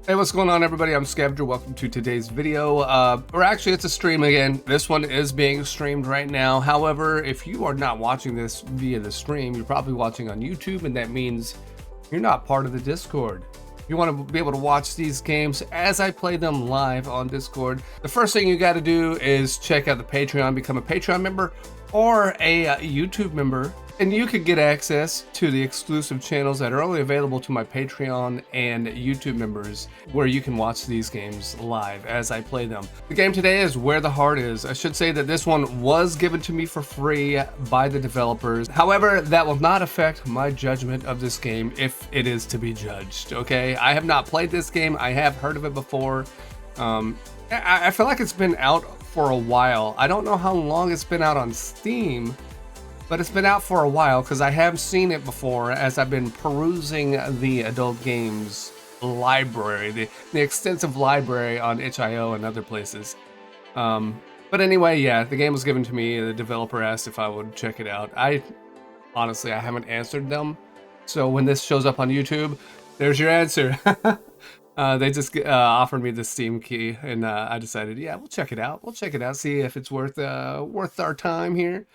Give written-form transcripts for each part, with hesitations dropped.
Hey, what's going on, everybody? I'm Scavenger. Welcome to today's video. Or actually, it's a stream again. This one is being streamed right now. However, if you are not watching this via the stream, you're probably watching on YouTube, and that means you're not part of the Discord. You want to be able to watch these games as I play them live on Discord. The first thing you got to do is check out the Patreon, become a Patreon member or a YouTube member. And you could get access to the exclusive channels that are only available to my Patreon and YouTube members, where you can watch these games live as I play them. The game today is Where the Heart Is. I should say that this one was given to me for free by the developers. However, that will not affect my judgment of this game if it is to be judged, okay? I have not played this game. I have heard of it before. I feel like it's been out for a while. I don't know how long it's been out on Steam, but it's been out for a while because I have seen it before as I've been perusing the adult games library, the extensive library on itch.io and other places. But anyway, yeah, the game was given to me. The developer asked if I would check it out. Honestly, I haven't answered them. So when this shows up on YouTube, there's your answer. They just offered me the Steam key, and I decided, yeah, we'll check it out. We'll check it out, see if it's worth our time here.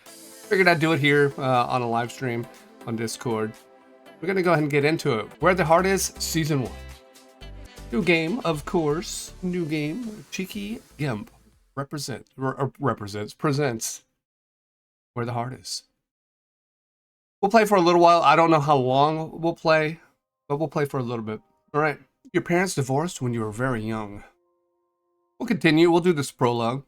Figured I'd do it here on a live stream on Discord. We're gonna go ahead and get into it. Where the Heart Is, Season 1. New game, of course. New game. Cheeky Gimp presents Where the Heart Is. We'll play for a little while. I don't know how long we'll play, but we'll play for a little bit. All right. Your parents divorced when you were very young. We'll continue. We'll do this prologue.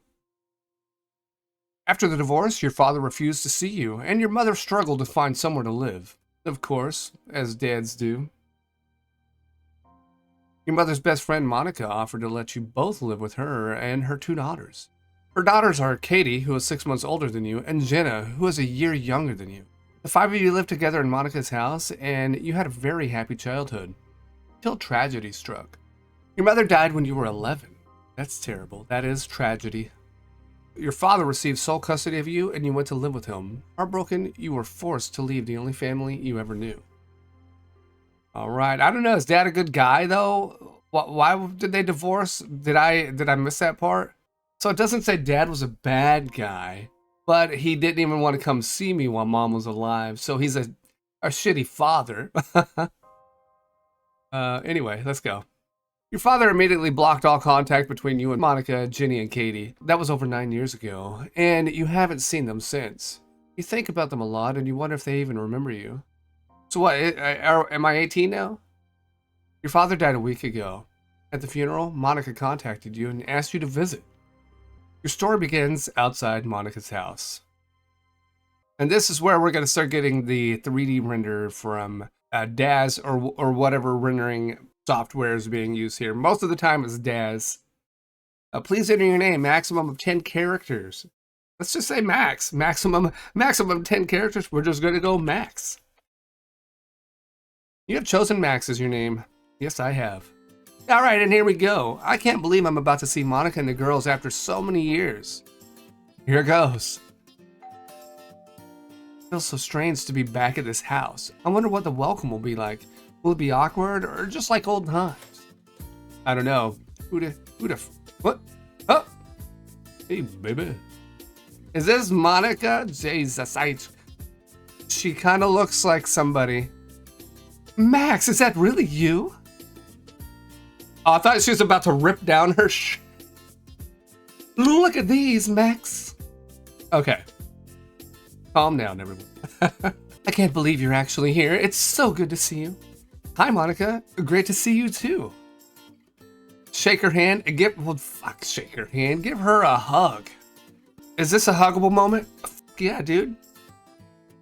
After the divorce, your father refused to see you, and your mother struggled to find somewhere to live. Of course, as dads do. Your mother's best friend, Monica, offered to let you both live with her and her 2 daughters. Her daughters are Katie, who is 6 months older than you, and Jenna, who is a year younger than you. The 5 of you lived together in Monica's house, and you had a very happy childhood, until tragedy struck. Your mother died when you were 11. That's terrible. That is tragedy. Your father received sole custody of you, and you went to live with him. Heartbroken, you were forced to leave the only family you ever knew. All right, I don't know. Is Dad a good guy though? Why did they divorce? Did I miss that part? So it doesn't say Dad was a bad guy, but he didn't even want to come see me while Mom was alive. So he's a shitty father. Anyway, let's go. Your father immediately blocked all contact between you and Monica, Jenny, and Katie. That was over 9 years ago, and you haven't seen them since. You think about them a lot, and you wonder if they even remember you. So what, am I 18 now? Your father died a week ago. At the funeral, Monica contacted you and asked you to visit. Your story begins outside Monica's house. And this is where we're going to start getting the 3D render from DAZ or whatever rendering software is being used here. Most of the time it's DAZ. Please enter your name, maximum of 10 characters. Let's just say max. Maximum 10 characters. We're just going to go max. You have chosen Max as your name. Yes, I have. All right, and here we go. I can't believe I'm about to see Monica and the girls after so many years. Here goes. It feels so strange to be back at this house. I wonder what the welcome will be like. Will it be awkward or just like old times? I don't know. What? Oh! Hey, baby. Is this Monica? Jesus, she kind of looks like somebody. Max, is that really you? Oh, I thought she was about to rip down her Look at these, Max. Okay. Calm down, everyone. I can't believe you're actually here. It's so good to see you. Hi, Monica. Great to see you, too. Shake her hand and shake her hand. Give her a hug. Is this a huggable moment? Yeah, dude.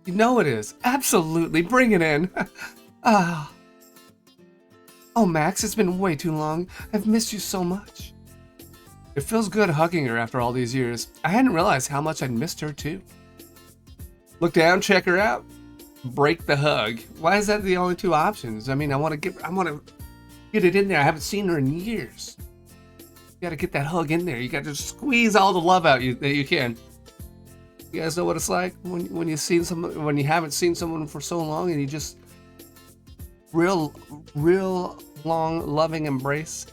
You know it is. Absolutely. Bring it in. Oh, Max, it's been way too long. I've missed you so much. It feels good hugging her after all these years. I hadn't realized how much I'd missed her, too. Look down, check her out. Break the hug. Why is that the only 2 options? I mean, I want to get it in there. I haven't seen her in years. You got to get that hug in there. You got to squeeze all the love out that you can. You guys know what it's like when you haven't seen someone for so long and you just real long, loving embrace.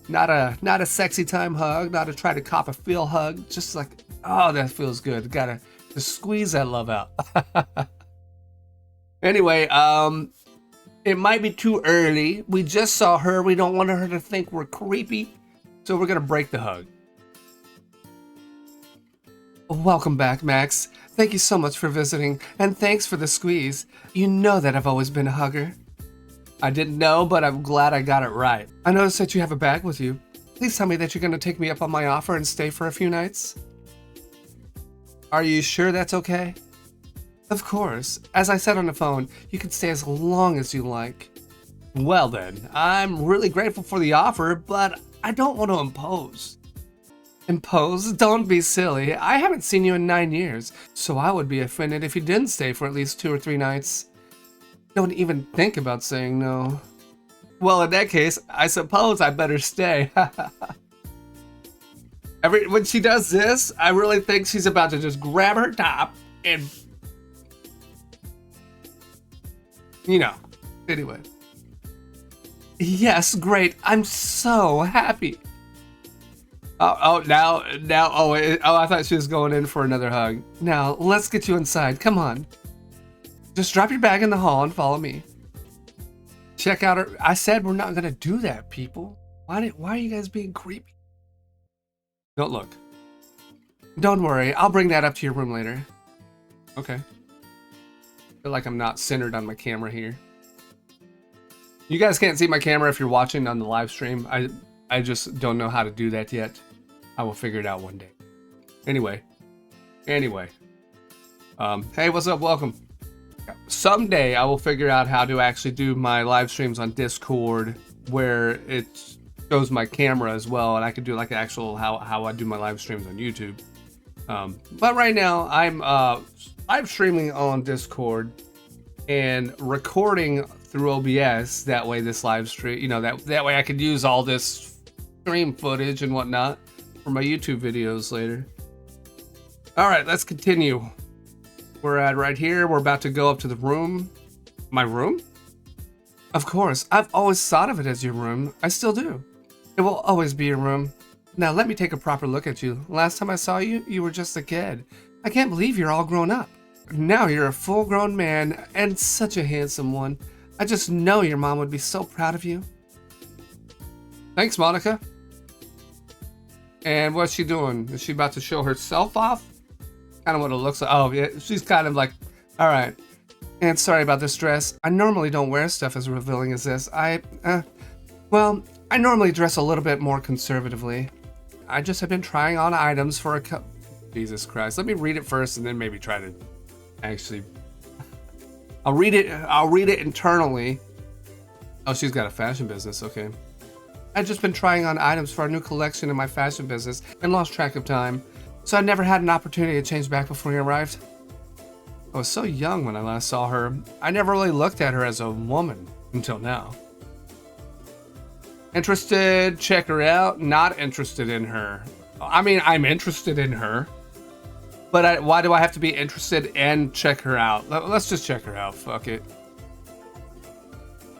Not a sexy time hug, not a try to cop a feel hug, just like, oh, that feels good. Gotta just squeeze that love out. Anyway, it might be too early. We just saw her. We don't want her to think we're creepy, so we're gonna break the hug. Welcome back, Max. Thank you so much for visiting, and thanks for the squeeze. You know that I've always been a hugger. I didn't know, but I'm glad I got it right. I noticed that you have a bag with you. Please tell me that you're going to take me up on my offer and stay for a few nights. Are you sure that's okay? Of course. As I said on the phone, you can stay as long as you like. Well then, I'm really grateful for the offer, but I don't want to impose. Impose? Don't be silly. I haven't seen you in 9 years, so I would be offended if you didn't stay for at least 2 or 3 nights. Don't even think about saying no. Well, in that case, I suppose I better stay. When she does this, I really think she's about to just grab her top and... You know. Anyway. Yes, great. I'm so happy. I thought she was going in for another hug. Now, let's get you inside. Come on. Just drop your bag in the hall and follow me. Check out her. I said we're not gonna do that, people. Why are you guys being creepy? Don't look. Don't worry, I'll bring that up to your room later. Okay. I feel like I'm not centered on my camera here. You guys can't see my camera if you're watching on the live stream. I just don't know how to do that yet. I will figure it out one day. Anyway. Hey, what's up? Welcome. Someday I will figure out how to actually do my live streams on Discord where it shows my camera as well, and I could do like an actual how I do my live streams on YouTube. But right now I'm live streaming on Discord and recording through OBS. That way this live stream, you know, that way I could use all this stream footage and whatnot for my YouTube videos later. All right, let's continue. We're at right here. We're about to go up to the room. My room? Of course. I've always thought of it as your room. I still do. It will always be your room. Now let me take a proper look at you. Last time I saw you, you were just a kid. I can't believe you're all grown up. Now you're a full-grown man and such a handsome one. I just know your mom would be so proud of you. Thanks, Monica. And what's she doing? Is she about to show herself off? Kind of what it looks like. Oh, yeah, she's kind of like, all right. And sorry about this dress. I normally don't wear stuff as revealing as this. Well, I normally dress a little bit more conservatively. I just have been trying on items for a couple. Jesus Christ. Let me read it first and then maybe try to actually. I'll read it internally. Oh, she's got a fashion business. Okay. I've just been trying on items for a new collection in my fashion business and lost track of time. So I never had an opportunity to change back before he arrived. I was so young when I last saw her. I never really looked at her as a woman until now. Interested, check her out. Not interested in her. I mean, I'm interested in her. But why do I have to be interested and check her out? Let's just check her out. Fuck it.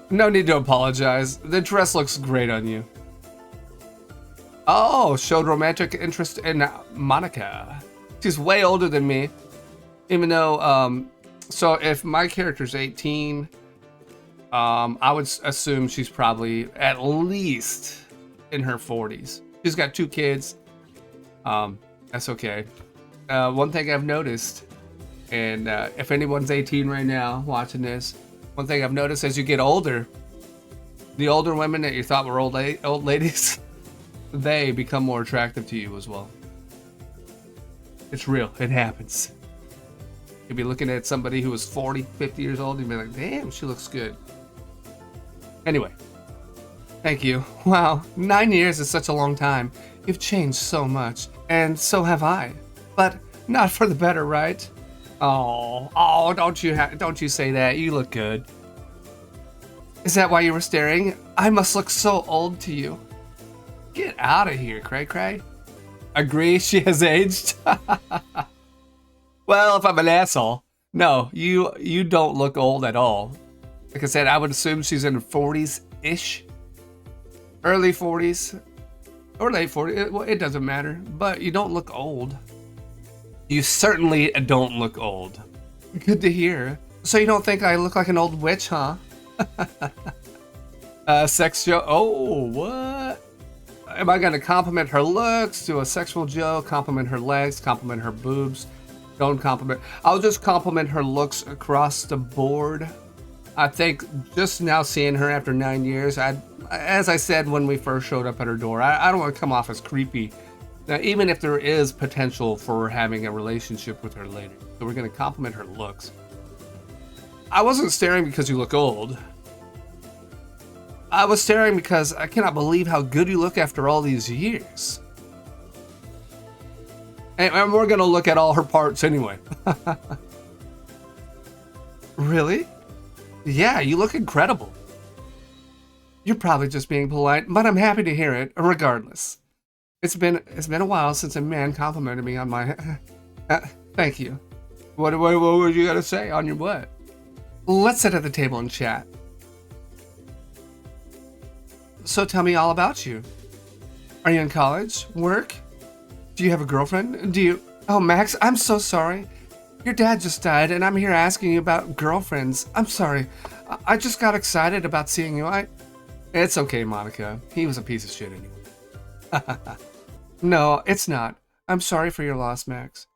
No need to apologize. The dress looks great on you. Oh, showed romantic interest in Monica. She's way older than me. Even though, so if my character's 18, I would assume she's probably at least in her 40s. She's got 2 kids. That's okay. One thing I've noticed, and if anyone's 18 right now watching this, one thing I've noticed as you get older, the older women that you thought were old ladies, they become more attractive to you as well. It's real. It happens. You'll be looking at somebody who was 40, 50 years old, and you'll be like, damn, she looks good. Anyway, thank you. Wow, 9 years is such a long time. You've changed so much, and so have I. But not for the better, right? Oh, don't you say that. You look good. Is that why you were staring? I must look so old to you. Get out of here, cray cray. Agree, she has aged. Well, if I'm an asshole, no, you don't look old at all. Like I said, I would assume she's in her 40s-ish. Early 40s or late 40s. Well, it doesn't matter, but you don't look old. You certainly don't look old. Good to hear. So you don't think I look like an old witch, huh? Sex joke. Oh, what? Am I gonna compliment her looks, do a sexual joke, compliment her legs, compliment her boobs? Don't compliment. I'll just compliment her looks across the board. I think just now seeing her after 9 years, as I said when we first showed up at her door, I don't want to come off as creepy. Now, even if there is potential for having a relationship with her later. So we're gonna compliment her looks. I wasn't staring because you look old. I was staring because I cannot believe how good you look after all these years. And we're gonna look at all her parts anyway. Really? Yeah, you look incredible. You're probably just being polite, but I'm happy to hear it, regardless. It's been a while since a man complimented me on my... thank you. What were you gonna say on your what? Let's sit at the table and chat. So tell me all about you. Are you in college? Work? Do you have a girlfriend? Do you... Oh, Max, I'm so sorry. Your dad just died, and I'm here asking you about girlfriends. I'm sorry. I just got excited about seeing you. It's okay, Monica. He was a piece of shit anyway. No, it's not. I'm sorry for your loss, Max.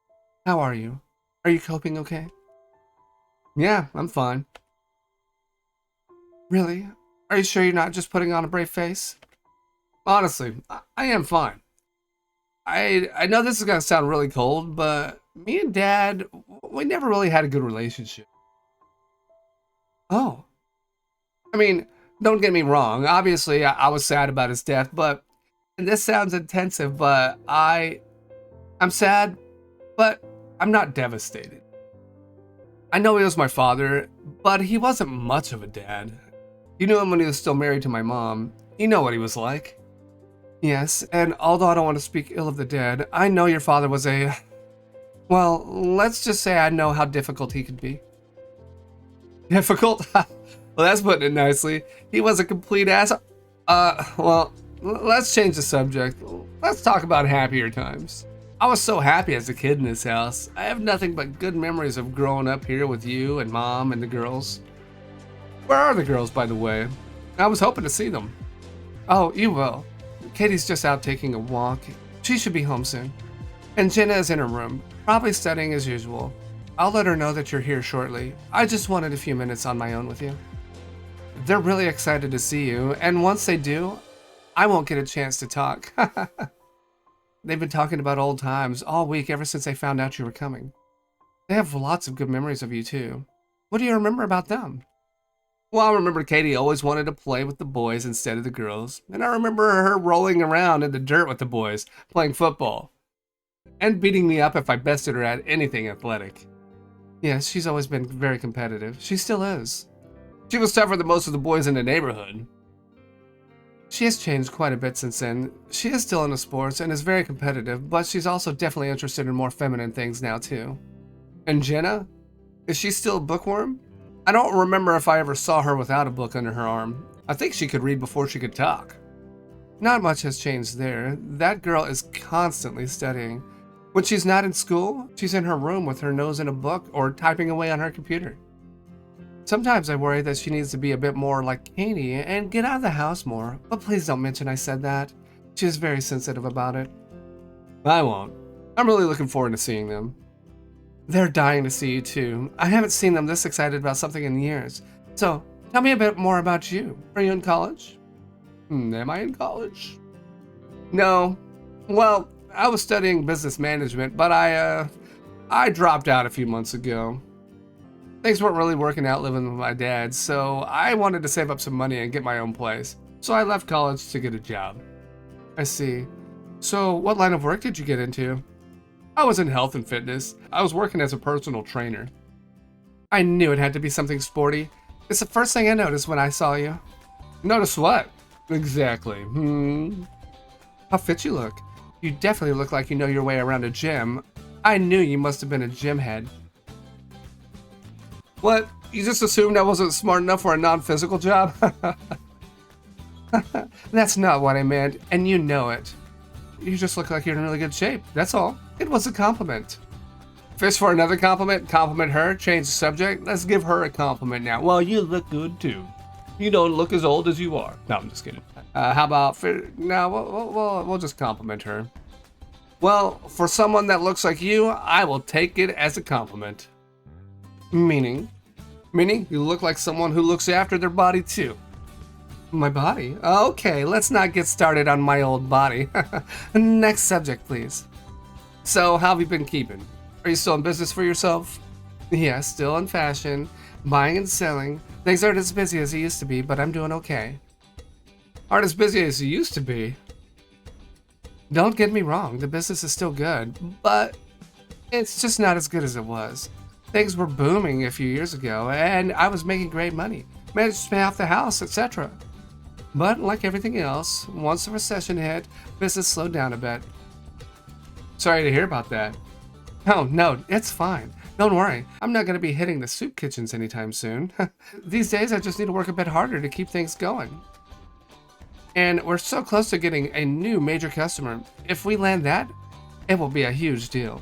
How are you? Are you coping okay? Yeah, I'm fine. Really? Are you sure you're not just putting on a brave face? Honestly, I am fine. I know this is gonna sound really cold, but me and Dad, we never really had a good relationship. Oh. I mean, don't get me wrong. Obviously, I was sad about his death, but... And this sounds intensive, but I'm sad, but I'm not devastated. I know he was my father, but he wasn't much of a dad. You knew him when he was still married to my mom. You know what he was like. Yes, and although I don't want to speak ill of the dead, I know your father was a... Well, let's just say I know how difficult he could be. Difficult? Well, that's putting it nicely. He was a complete ass... well, let's change the subject. Let's talk about happier times. I was so happy as a kid in this house. I have nothing but good memories of growing up here with you and Mom and the girls. Where are the girls, by the way? I was hoping to see them. Oh, you will. Katie's just out taking a walk. She should be home soon. And Jenna is in her room, probably studying as usual. I'll let her know that you're here shortly. I just wanted a few minutes on my own with you. They're really excited to see you, and once they do, I won't get a chance to talk. They've been talking about old times all week ever since they found out you were coming. They have lots of good memories of you too. What do you remember about them? Well, I remember Katie always wanted to play with the boys instead of the girls, and I remember her rolling around in the dirt with the boys, playing football, and beating me up if I bested her at anything athletic. Yes, she's always been very competitive. She still is. She was tougher than most of the boys in the neighborhood. She has changed quite a bit since then. She is still into sports and is very competitive, but she's also definitely interested in more feminine things now too. And Jenna? Is she still a bookworm? I don't remember if I ever saw her without a book under her arm. I think she could read before she could talk. Not much has changed there. That girl is constantly studying. When she's not in school, she's in her room with her nose in a book or typing away on her computer. Sometimes I worry that she needs to be a bit more like Katie and get out of the house more, but please don't mention I said that. She is very sensitive about it. I won't. I'm really looking forward to seeing them. They're dying to see you too. I haven't seen them this excited about something in years. So, tell me a bit more about you. Are you in college? Am I in college? No. Well, I was studying business management, but I dropped out a few months ago. Things weren't really working out living with my dad, so I wanted to save up some money and get my own place. So I left college to get a job. I see. So what line of work did you get into? I was in health and fitness. I was working as a personal trainer. I knew it had to be something sporty. It's the first thing I noticed when I saw you. Notice what? Exactly. How fit you look. You definitely look like you know your way around a gym. I knew you must have been a gym head. What? You just assumed I wasn't smart enough for a non-physical job? That's not what I meant, and you know it. You just look like you're in really good shape. That's all. It was a compliment. Fish for another compliment? Compliment her? Change the subject? Let's give her a compliment now. Well, you look good too. You don't look as old as you are. No, I'm just kidding. How about... No, we'll just compliment her. Well, for someone that looks like you, I will take it as a compliment. Meaning? Meaning you look like someone who looks after their body too. My body? Okay, let's not get started on my old body. Next subject, please. So, how have you been keeping? Are you still in business for yourself? Yeah, still in fashion, buying and selling. Things aren't as busy as they used to be, but I'm doing okay. Aren't as busy as you used to be? Don't get me wrong, the business is still good, but it's just not as good as it was. Things were booming a few years ago, and I was making great money. Managed to pay off the house, etc. But like everything else, once the recession hit, business slowed down a bit. Sorry to hear about that. Oh, no, it's fine. Don't worry, I'm not going to be hitting the soup kitchens anytime soon. These days, I just need to work a bit harder to keep things going. And we're so close to getting a new major customer. If we land that, it will be a huge deal.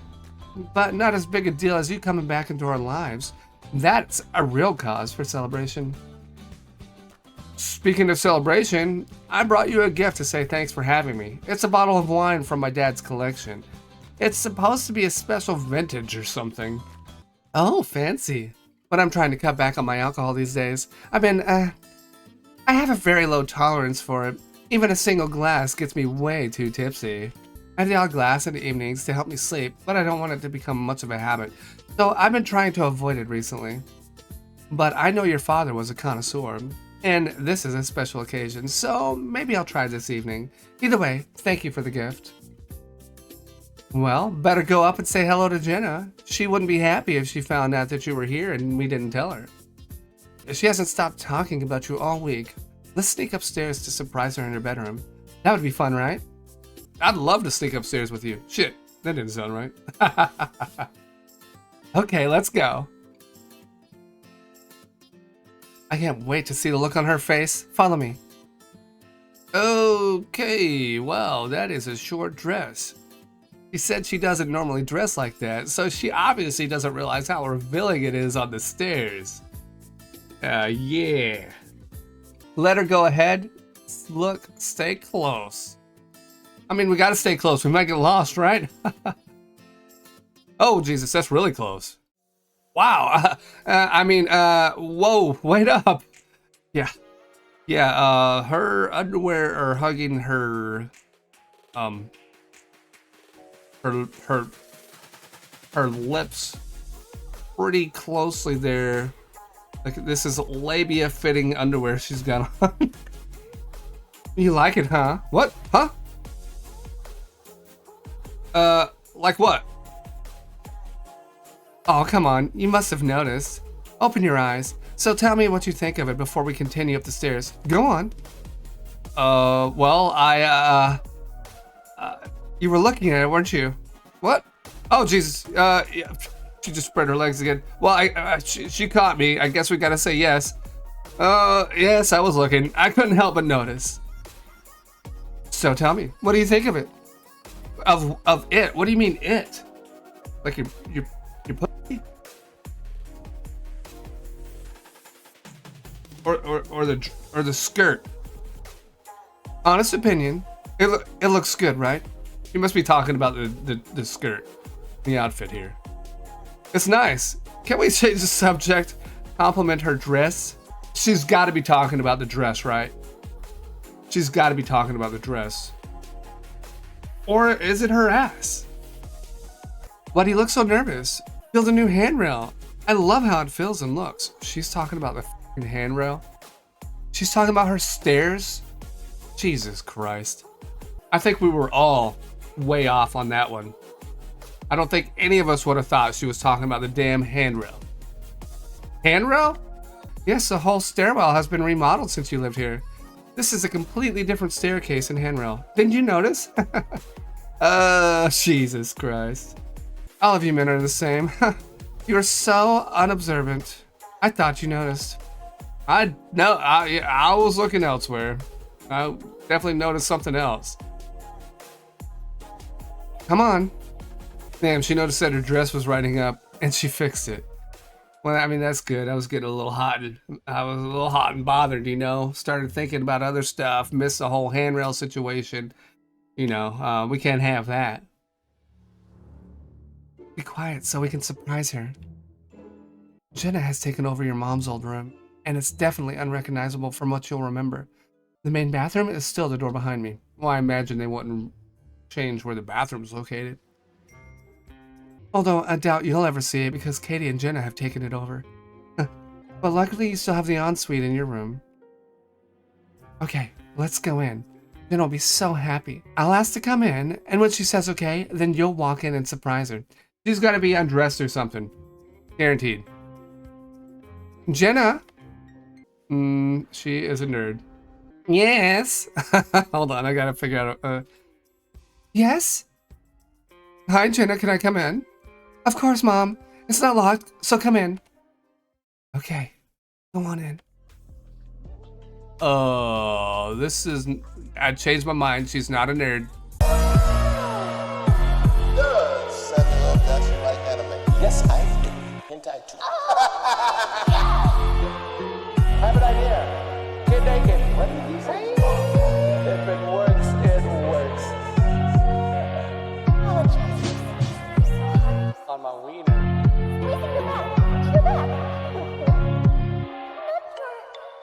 But not as big a deal as you coming back into our lives. That's a real cause for celebration. Speaking of celebration, I brought you a gift to say thanks for having me. It's a bottle of wine from my dad's collection. It's supposed to be a special vintage or something. Oh, fancy. But I'm trying to cut back on my alcohol these days. I have a very low tolerance for it. Even a single glass gets me way too tipsy. I have the odd glass in the evenings to help me sleep, but I don't want it to become much of a habit. So I've been trying to avoid it recently. But I know your father was a connoisseur, and this is a special occasion, so maybe I'll try this evening. Either way, thank you for the gift. Well, better go up and say hello to Jenna. She wouldn't be happy if she found out that you were here and we didn't tell her. She hasn't stopped talking about you all week. Let's sneak upstairs to surprise her in her bedroom. That would be fun, right? I'd love to sneak upstairs with you. Shit, that didn't sound right. Okay, let's go. I can't wait to see the look on her face. Follow me. Okay, well, that is a short dress. She said she doesn't normally dress like that, so she obviously doesn't realize how revealing it is on the stairs. Yeah. Let her go ahead. Look, stay close. I mean, we gotta stay close. We might get lost, right? Oh, Jesus, that's really close. Wow. Whoa, wait up. Yeah. Yeah, her underwear are hugging her, her lips pretty closely there. Like, this is labia fitting underwear she's got on. You like it, huh? What? Huh? Like what? Oh, come on. You must have noticed. Open your eyes. So tell me what you think of it before we continue up the stairs. Go on. Well, you were looking at it, weren't you? What? Oh, Jesus. Yeah. She just spread her legs again. Well, she caught me. I guess we gotta say yes. Yes, I was looking. I couldn't help but notice. So tell me, what do you think of it? Of it? What do you mean it? Like your pussy? Or the skirt? Honest opinion, it looks good, right? You must be talking about the skirt, the outfit here. It's nice. Can we change the subject? Compliment her dress? She's got to be talking about the dress, right? She's got to be talking about the dress. Or is it her ass? Why do you look so nervous? Feel the new handrail. I love how it feels and looks. She's talking about the f***ing handrail. She's talking about her stairs. Jesus Christ. I think we were all way off on that one. I don't think any of us would have thought she was talking about the damn handrail. Handrail? Yes, the whole stairwell has been remodeled since you lived here. This is a completely different staircase and handrail. Didn't you notice? Jesus Christ. All of you men are the same. You are so unobservant. I thought you noticed. I was looking elsewhere. I definitely noticed something else. Come on. Damn, she noticed that her dress was riding up, and she fixed it. Well, I mean, that's good. I was getting a little hot. I was a little hot and bothered, you know. Started thinking about other stuff. Missed the whole handrail situation. You know, we can't have that. Be quiet so we can surprise her. Jenna has taken over your mom's old room, and it's definitely unrecognizable from what you'll remember. The main bathroom is still the door behind me. Well, I imagine they wouldn't change where the bathroom's located. Although I doubt you'll ever see it because Katie and Jenna have taken it over. But luckily you still have the ensuite in your room. Okay, let's go in. Jenna will be so happy. I'll ask to come in, and when she says okay, then you'll walk in and surprise her. She's got to be undressed or something. Guaranteed. Jenna! She is a nerd. Yes! Hold on, I gotta figure out... Yes? Hi, Jenna, can I come in? Of course, Mom. It's not locked, so come in. Okay, go on in. Oh, this is... I changed my mind. She's not a nerd. Yes, I do. Hentai too. I have an idea. Get naked. What did you say? If it works, it works. On my wiener.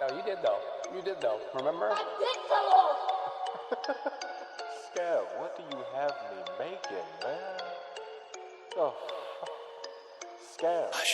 No, you did though. You did though. Remember? I did though. Scav, what do you have me making, man? Oh. Scav. Hush.